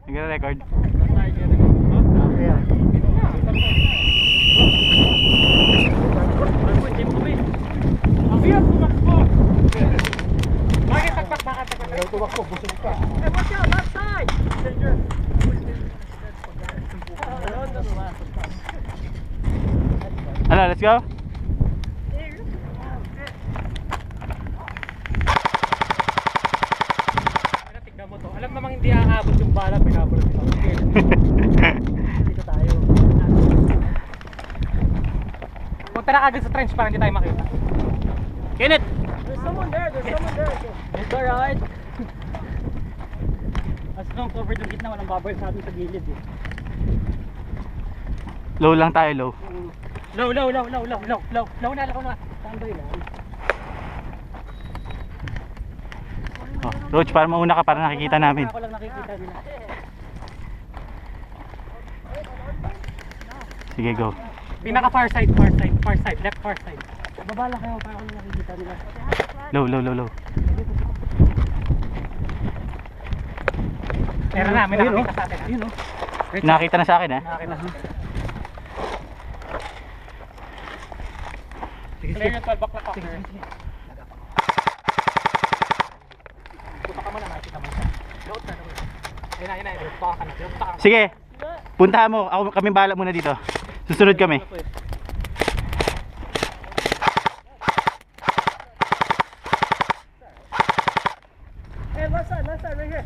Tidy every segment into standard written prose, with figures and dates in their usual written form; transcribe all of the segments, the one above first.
Nagre-record. Ano, let's go. Tignan mo to. Alam namang hindi aabot yung bala, pinabot ito. Dito tayo. Punta na agad sa trench para hindi tayo makita. Kenneth! There's someone there, It's alright. As long covered yung gitna, walang bubble sa atin sa gilid eh. Low lang tayo, low. Low na. Standby lang. Oh, Roach, para mauna ka para nakikita namin. Ako lang nakikita nila. Sige, go. Pinaka far side, left far side. Baba lang kayo para ako lang nakikita nila. Low. Meron na, may nakakita sa atin. Yun o. Nakita na sa akin, eh. Nakakita na. Clear yung 12 o'clock after. Punta ka muna, nakikita mo siya. Load na naman. Ayun, punta ka na. Sige, puntahan mo. Kami bahala muna dito. Susunod kami. Left side, right here.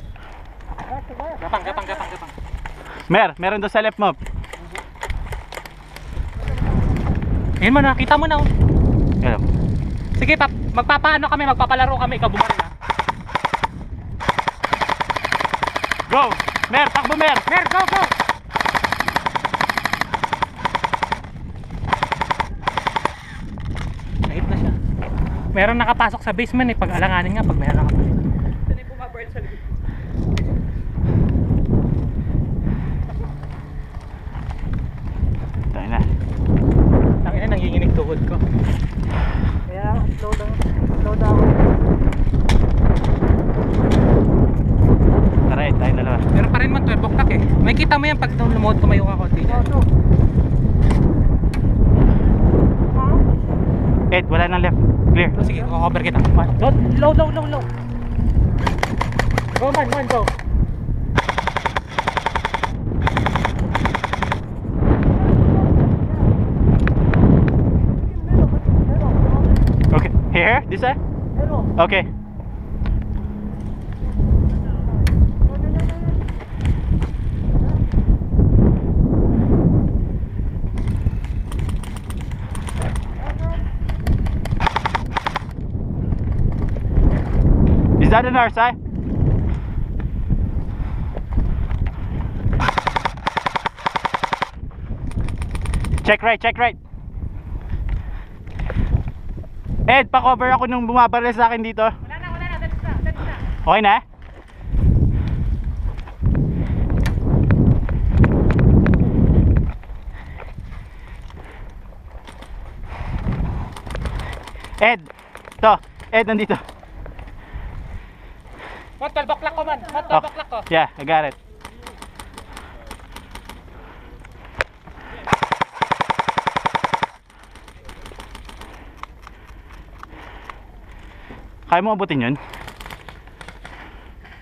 Gapang. Meron doon sa left mo. Ayun mo, nakita mo na oh. Hello. Sige, magpapaano kami, magpapalaro kami, ikaw bumaril na. Go! Mer, takbo Mer! Mer, go! Nahit na siya. Meron nakapasok sa basement eh, pag alanganin nga, pag meron nakapasok. Ito na yung bumabaril sa likod. Tayo na. Tangina, nanginginig tuhod ko. Kaya, slow down. Tara, tayo dalawa. Meron pa rin man 12 o'clock eh. May kita mo yan pag lumuhod tumayo ka konti. Ed, wala nang left. Clear. Sige, cover kita. Low. Go man, go. Okay, here? This side? Okay. Is that on our side? Check right. Ed, pa-cover ako nung bumabaril sa akin dito. Wala na. That's na. Okay na? Ed, nandito. 12 o'clock ko man. 12 o'clock ko. Yeah, I got it. Kaya mo abutin yun?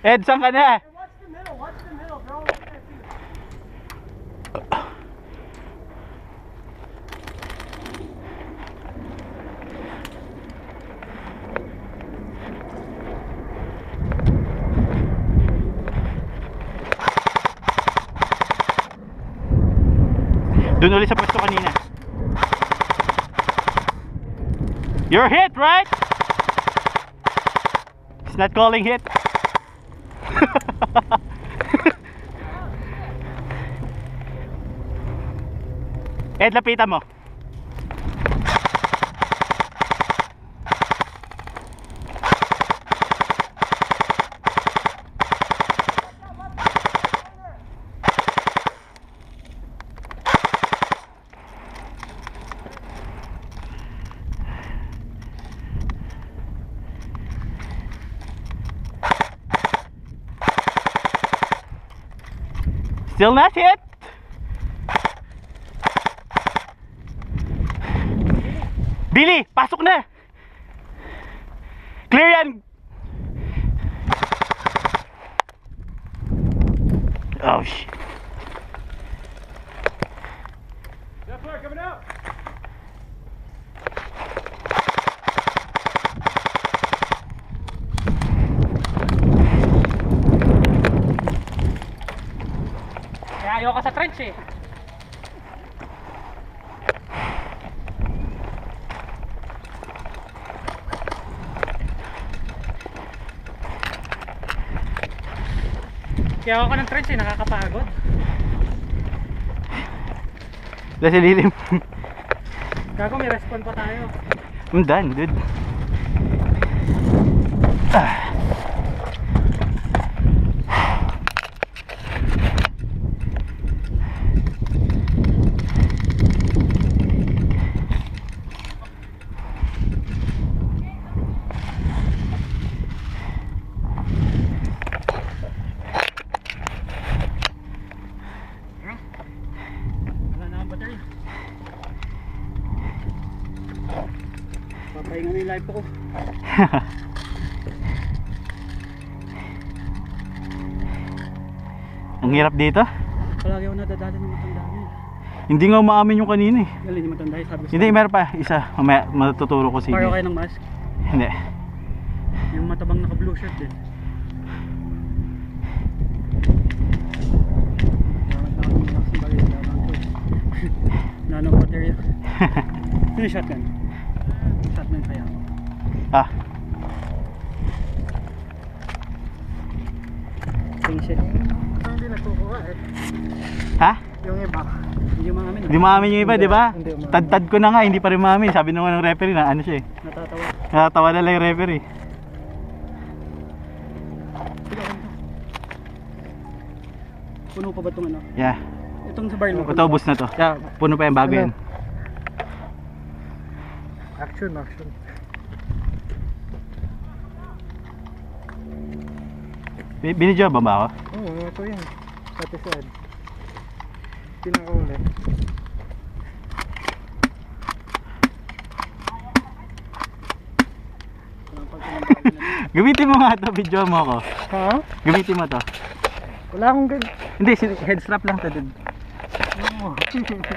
Ed, saan ka na? Watch the middle, bro. Doon ulit sa pwesto kanina. You're hit, right? It's not calling hit. Ed, lapitan mo. Still not hit. Billy, pasok na. Clear yan. Oh shit. Coming out. Kaya ayoko sa trench eh. Kaya ako ng trench eh, nakakapagod. Nasa lilim. Gago, may respawn pa tayo. I'm done, dude. Ah. Wala na akong battery. Papahinga na yung live ko. Ang hirap dito. Palagi ako nadadali ng matanda niya. Hindi nga umaamin yung kanina eh. Galing yung matanda, sabi ko. Hindi, meron pa. Isa. Mamaya matuturo ko sige. Paro kayo ng mask. Hindi. Yung matabang naka blue shirt din. Nanong baterya. Ano yung shotgun? Shotgun kaya. Ah. Pink shit. Hindi nagkukuha eh. Ha? Yung iba. Hindi maamin. Hindi maamin yung iba, di ba? Hindi umaamin. Tad-tad ko na nga, hindi pa rin maamin. Sabi naman ng referee na ano siya eh. Natatawa. Natatawa na lang yung referee. Puno pa ba itong ano? Yeah. Itong sa barrel mo. Ito, bus na to. Yeah, puno pa yan bago yan. Action, action. Binidyo ba ba ako? Oo, ito yan. Pati saan. Pinakauli. Gamitin mo nga to, video mo ako. Ha? Gamitin mo to. Wala akong gan. Hindi, head strap lang to, dude. Oo.